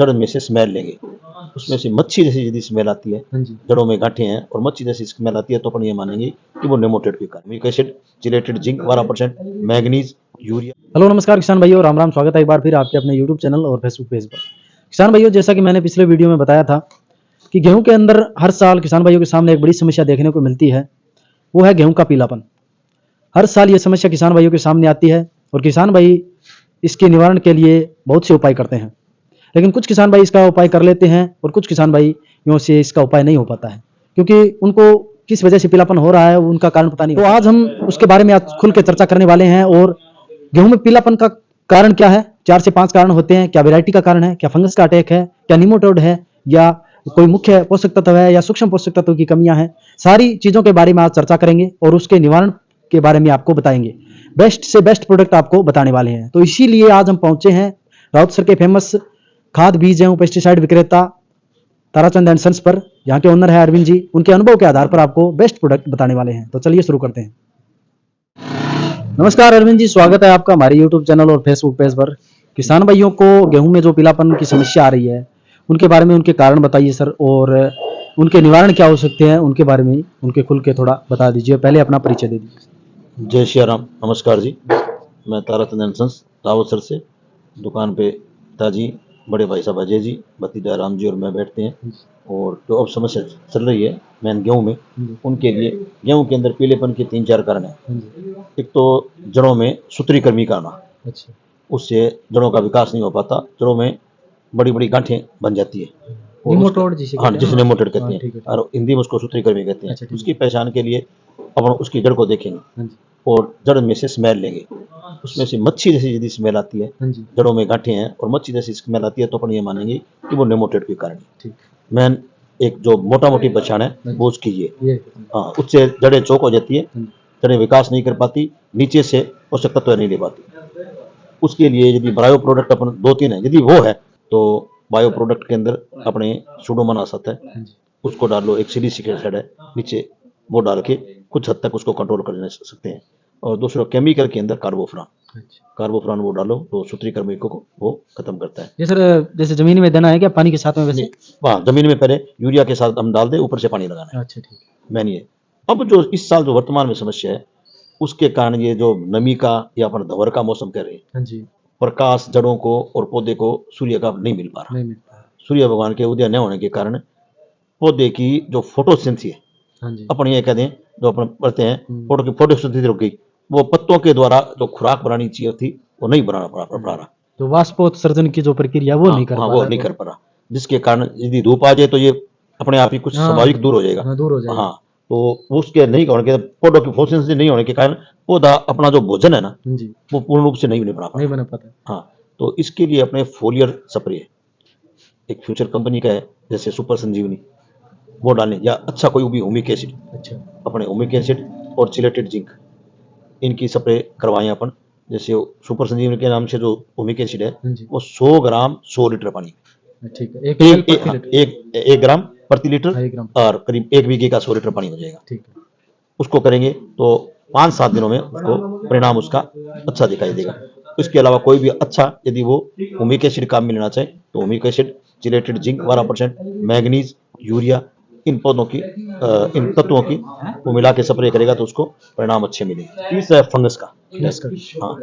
जड़ में से स्मेल लेंगे, उसमें से मच्छी जैसी यदि स्मेल आती है, जड़ों में गांठें हैं और मच्छी जैसी स्मेल आती है, तो अपन ये मानेंगे कि वो नेमाटोड के कारण। Humic acid, chelated zinc 12%, manganese, urea. Hello नमस्कार किसान भाइयों, राम राम। स्वागत है एक बार फिर आपके अपने यूट्यूब चैनल और फेसबुक पेज पर। किसान भाइयों, जैसा कि मैंने पिछले वीडियो में बताया था कि गेहूं के अंदर हर साल किसान भाइयों के सामने एक बड़ी समस्या देखने को मिलती है, वो है गेहूं का पीलापन। हर साल ये समस्या किसान भाइयों के सामने आती है और किसान भाई इसके निवारण के लिए बहुत से उपाय करते हैं, लेकिन कुछ किसान भाई इसका उपाय कर लेते हैं और कुछ किसान भाई यूँ से इसका उपाय नहीं हो पाता है, क्योंकि उनको किस वजह से पीलापन हो रहा है उनका कारण पता नहीं। तो आज हम उसके बारे में आज खुल के चर्चा करने वाले हैं। और गेहूं में पीलापन का कारण क्या है? 4 से 5 कारण होते हैं। क्या वैरायटी का कारण है, क्या फंगस का अटैक है, क्या निमोटोड है, या कोई मुख्य पोषक तत्व है, या सूक्ष्म पोषक तत्वों की कमियां हैं? सारी चीजों के बारे में आज चर्चा करेंगे और उसके निवारण के बारे में आपको बताएंगे। बेस्ट से बेस्ट प्रोडक्ट आपको बताने वाले हैं। तो इसीलिए आज हम पहुंचे हैं राउत सर के फेमस खाद बीज एवं पेस्टिसाइड विक्रेता ताराचंद एंड सन्स पर। यहाँ के ओनर है अरविंद जी। उनके अनुभव के आधार पर आपको बेस्ट प्रोडक्ट बताने वाले हैं। तो चलिए शुरू करते हैं। नमस्कार अरविंद जी, स्वागत है आपका हमारे यूट्यूब चैनल और फेसबुक पेज पर। किसान भाइयों को गेहूं में जो पीलापन की समस्या आ रही है उनके बारे में, उनके कारण बताइए सर, और उनके निवारण क्या हो सकते हैं उनके बारे में उनके खुल के थोड़ा बता दीजिए। पहले अपना परिचय दे दीजिए। जय श्री राम, नमस्कार जी। मैं Tarachand and sons Rawat sir से दुकान पे पिताजी, बड़े भाई साहब अजय जी, भतीजा राम जी और मैं बैठते हैं। और जो अब समस्या चल रही है मैन गेहूं में, उनके लिए गेहूं के अंदर पीलेपन के 3-4 कारण हैं। एक तो जड़ों में सूत्री कृमि का आना, उससे जड़ों का विकास नहीं हो पाता, जड़ों में बड़ी बड़ी गांठें बन जाती है। निमोटोड जिसे नेमाटोड कहते हैं और हिंदी में उसको सूत्री कृमि कहते हैं। उसकी पहचान के लिए अपन उसकी जड़ को देखेंगे और जड़ में से स्मेल लेंगे, उसमें से मच्छी जैसी यदि स्मेल आती है, जड़ों में गांठें हैं और मच्छी जैसी स्मेल आती है, तो अपन ये मानेंगे कि वो नेमाटोड के कारण है। मैन एक जो मोटा मोटी पहचान है वो उसकी ये हाँ, उससे जड़ें चौक हो जाती है, जड़ें विकास नहीं कर पाती, नीचे से पोषक तत्व नहीं ले पाती। उसके लिए यदि बायो प्रोडक्ट अपन 2-3 है, यदि वो है तो बायो प्रोडक्ट के अंदर अपने सुडोमोनास आता है, उसको डाल लो। एक सिलिसिक एसिड है नीचे, वो डाल के कुछ हद तक उसको कंट्रोल कर सकते हैं। और दूसरा केमिकल के अंदर कार्बोफ्रान वो डालो तो सूत्री कृमि को वो खत्म करता है। ये सर जैसे जमीन में देना है क्या पानी के साथ में? वैसे हाँ, जमीन में पहले यूरिया के साथ हम डाल दे, ऊपर से पानी लगाना है। अच्छा, ठीक। मैन ये अब जो इस साल जो वर्तमान में समस्या है उसके कारण ये जो नमी का या अपन धवर का मौसम कह रहे हैं, प्रकाश जड़ों को और पौधे को सूर्य का नहीं मिल पा रहा। सूर्य भगवान के उदय न होने के कारण पौधे की जो फोटोसिंथेसिस है, अपन ये कह दें जो अपन पढ़ते हैं फोटोसिंथेसिस रुक गई, वो पत्तों के द्वारा जो खुराक बनानी चाहिए थी वो नहीं बना पा रहा। तो वाष्पोत्सर्जन की जो प्रक्रिया वो नहीं कर पा रहा, जिसके कारण यदि धूप आ जाए तो ये अपने आप ही कुछ स्वाभाविक दूर हो जाएगा। हाँ, तो उसके नहीं होने के पौधों की फोटोसिंथेसिस नहीं होने के कारण पौधा अपना जो भोजन है ना वो पूर्ण रूप से नहीं बना पाता। हाँ, तो इसके लिए अपने फोलियर स्प्रे एक फ्यूचर कंपनी का है, जैसे सुपर संजीवनी, वो डालें, या अच्छा कोई भी ह्यूमिक एसिड, अपने ह्यूमिक एसिड और चिलेटेड जिंक, इनकी स्प्रे करवाएं अपन। जैसे सुपर संजीवनी के नाम से जो ह्यूमिक एसिड है वो 100 ग्राम 100 लीटर पानी, ठीक है, 1 ग्राम प्रति लीटर और करीब 1 बीघे का 100 लीटर पानी हो जाएगा। ठीक है, उसको करेंगे तो 5-7 दिनों में उसको परिणाम उसका अच्छा दिखाई देगा। इसके अलावा कोई भी अच्छा यदि वो ह्यूमिक एसिड काम में लेना चाहे तो humic acid, chelated zinc 12%, manganese, urea, इन पौधों की इन तत्वों की वो मिला के स्प्रे करेगा तो उसको परिणाम अच्छे मिलेंगे। तीसरा है फंगस का। हाँ,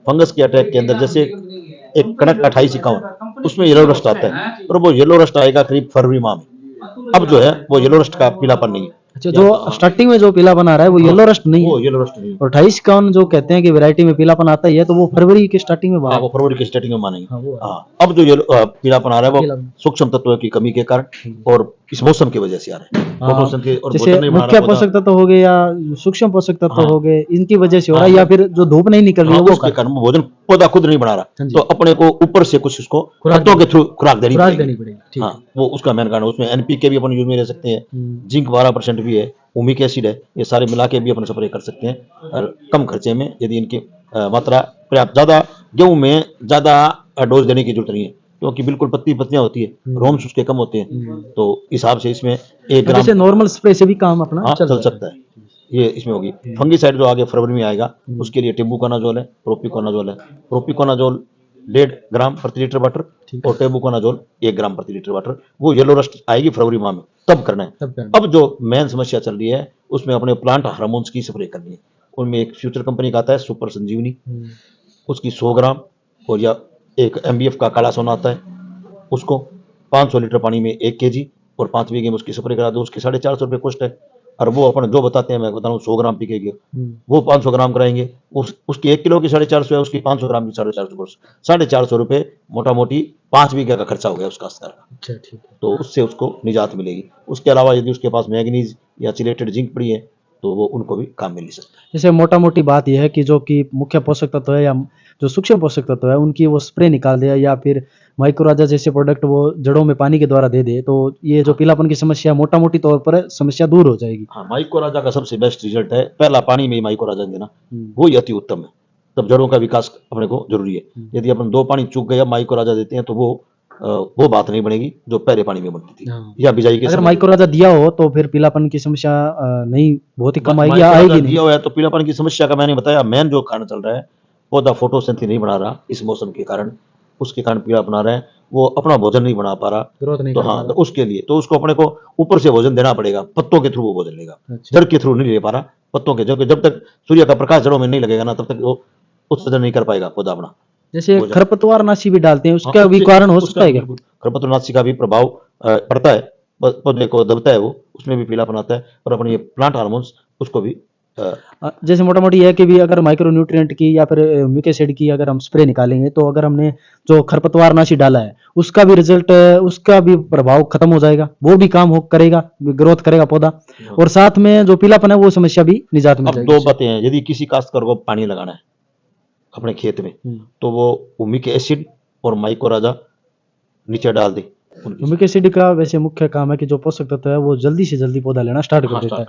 फंगस के अटैक के अंदर जैसे एक कणक 2851 उसमें येलो रस्ट आता है, और वो येलो रस्ट आएगा करीब फरवरी माह में। अब जो है वो येलो रस्ट का पीलापन नहीं है। अच्छा, जो स्टार्टिंग में जो पीलापन आ रहा है वो येलो रस्ट नहीं है? वो येलो रस्ट नहीं है। और 2851 जो कहते हैं कि वैरायटी में पीलापन आता ही है, तो वो फरवरी की स्टार्टिंग में वो फरवरी की स्टार्टिंग में मानेंगे। हाँ, अब जो पीलापन आ रहा है वो सूक्ष्म तत्वों की कमी के कारण और इस मौसम की वजह से आ रहा है। जैसे मुख्य पोषक तत्व हो गए या सूक्ष्म पोषक तत्व हो गए, इनकी वजह से हो रहा है, या फिर जो धूप नहीं निकल रही है उसके कारण भोजन पौधा खुद नहीं बना रहा, तो अपने को ऊपर से कुछ उसको तत्वों के थ्रू खुराक देनी पड़ेगी। हाँ, वो उसका मेन कारण। उसमें एनपीके भी अपन यूज में ले सकते हैं, जिंक 12% भी है, ह्यूमिक एसिड है, ये सारे मिला के भी अपन स्प्रे कर सकते हैं और कम खर्चे में, यदि इनकी मात्रा पर्याप्त। ज्यादा गेहूं में ज्यादा डोज देने की जरूरत नहीं है, क्योंकि बिल्कुल पत्तियां होती है, रोम्स उसके कम होते हैं, तो हिसाब से इसमें 1 ग्राम जैसे नॉर्मल स्प्रे से भी काम अपना चल सकता है। ये इसमें होगी। फंगीसाइड जो आगे फरवरी में आएगा उसके लिए टिम्बुकोनाजोल है, प्रोपिकोनाजोल है। प्रोपिकोनाजोल 1.5 ग्राम प्रति लीटर वाटर और टेबुकोनाजोल 1 ग्राम प्रति लीटर वाटर। वो येलो रस्ट आएगी फरवरी माह में, तब करना है। अब जो मेन समस्या चल रही है उसमें अपने प्लांट हार्मोन्स की स्प्रे करनी है। उनमें एक फ्यूचर कंपनी का आता है सुपर संजीवनी, उसकी 100 ग्राम, और या एक MBF का काला सोना आता है, उसको 500 लीटर पानी में 1 kg और 5 बीघे में उसकी स्प्रे करा दो। उसके 450 रुपये कॉस्ट है। और वो अपन जो बताते हैं, मैं बता रहा हूँ 100 ग्राम पीकेगी, वो 500 ग्राम कराएंगे। उसकी 1 किलो की 450 है, उसकी 500 ग्राम की 450, 450 रुपये मोटा मोटी 5 बीघे का खर्चा हो गया उसका स्तर का। अच्छा, ठीक है। तो उससे उसको निजात मिलेगी। उसके अलावा यदि उसके पास मैग्नीज या चिलेटेड जिंक पड़ी है तो वो उनको भी काम मिल सकता है। जैसे मोटा मोटी बात यह है कि जो कि मुख्य पोषक तत्व है या जो सूक्ष्म पोषक तत्व है उनकी वो स्प्रे निकाल दे या फिर माइक्रोराजा जैसे प्रोडक्ट वो जड़ों में पानी के द्वारा दे दे, तो ये जो पीलापन की समस्या मोटा मोटी तौर पर समस्या दूर हो जाएगी। हाँ, माइक्रोराजा का सबसे बेस्ट रिजल्ट है पहला पानी में ही माइक्रोराजा देना, वो ही अति उत्तम है। तब जड़ों का विकास अपने को जरूरी है। यदि अपन 2 पानी चूक गए माइक्रोराजा देते हैं तो वो बात नहीं बनेगी जो पहले पानी में बनती थी या बिजाई के अगर समय। माइक्रोराजा दिया हो तो फिर पीलापन की समस्या नहीं बहुत ही कम आएगी या आएगी नहीं। दिया हुआ है तो पीलापन की समस्या का मैंने बताया मेन जो कारण चल रहा है, पौधा फोटोसिंथेसिस नहीं बना रहा इस मौसम के कारण, उसके कारण पीला बना रहे हैं, वो अपना भोजन नहीं बना पा रहा, ग्रोथ नहीं तो कर हाँ, पा रहा। तो उसके लिए तो उसको अपने को ऊपर से भोजन देना पड़ेगा, पत्तों के थ्रू वो भोजन लेगा। अच्छा। जड़ के थ्रू नहीं ले पा रहा, पत्तों के, जब तक सूर्य का प्रकाश जड़ों में नहीं लगेगा ना तब तक वो उत्सर्जन नहीं कर पाएगा पौधा अपना। जैसे खरपतवार नाशी भी डालते हैं, उसका भी कारण हो सकता है क्या? खरपतवारनाशी का भी प्रभाव पड़ता है, पौधे को दबता है, वो उसमें भी पीलापन आता है। और अपने ये प्लांट हार्मोन्स उसको भी जैसे मोटा मोटी है कि भी अगर माइक्रो न्यूट्रिएंट की या फिर म्यूक एसिड की अगर हम स्प्रे निकालेंगे तो अगर हमने जो खरपतवारनाशी डाला है उसका भी रिजल्ट, उसका भी प्रभाव खत्म हो जाएगा, वो भी काम करेगा, ग्रोथ करेगा पौधा, और साथ में जो पीलापन है वो समस्या भी निजात मिल अब जाएगी। 2 बातें हैं, यदि किसी काश्तकार को पानी लगाना है अपने खेत में तो वो म्यूक एसिड और माइक्रोराजा नीचे डाल दे। म्यूक एसिड का वैसे मुख्य काम है कि जो पोषक तत्व है वो जल्दी से जल्दी पौधा लेना स्टार्ट कर देता है,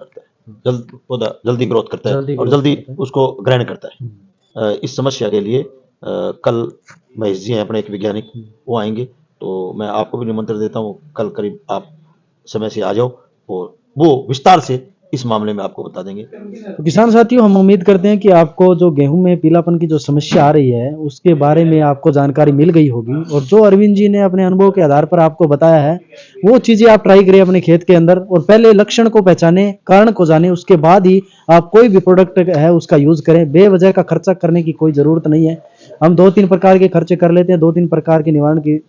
पौधा जल्दी ग्रोथ करता है और जल्दी उसको ग्रहण करता है। इस समस्या के लिए कल महेश जी हैं अपने एक वैज्ञानिक, वो आएंगे, तो मैं आपको भी निमंत्रण देता हूँ, कल करीब आप समय से आ जाओ और वो विस्तार से इस मामले में आपको बता देंगे। तो किसान साथियों, हम उम्मीद करते हैं कि आपको जो गेहूं में पीलापन की जो समस्या आ रही है उसके बारे में आपको जानकारी मिल गई होगी, और जो अरविंद जी ने अपने अनुभव के आधार पर आपको बताया है वो चीजें आप ट्राई करें अपने खेत के अंदर, और पहले लक्षण को पहचाने, कारण को जाने, उसके बाद ही आप कोई भी प्रोडक्ट है उसका यूज करें। बेवजह का खर्चा करने की कोई जरूरत नहीं है। हम 2-3 प्रकार के खर्चे कर लेते हैं, 2-3 प्रकार के निवारण की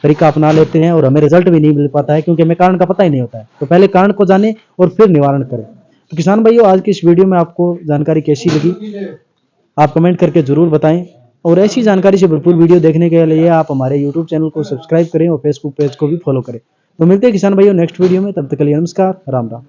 तरीका अपना लेते हैं और हमें रिजल्ट भी नहीं मिल पाता है क्योंकि हमें कारण का पता ही नहीं होता है। तो पहले कारण को जाने और फिर निवारण करें। तो किसान भाइयों, आज की इस वीडियो में आपको जानकारी कैसी लगी आप कमेंट करके जरूर बताएं, और ऐसी जानकारी से भरपूर वीडियो देखने के लिए आप हमारे यूट्यूब चैनल को सब्सक्राइब करें और फेसबुक पेज को भी फॉलो करें। तो मिलते हैं किसान भाइयों नेक्स्ट वीडियो में, तब तक के लिए नमस्कार, राम राम।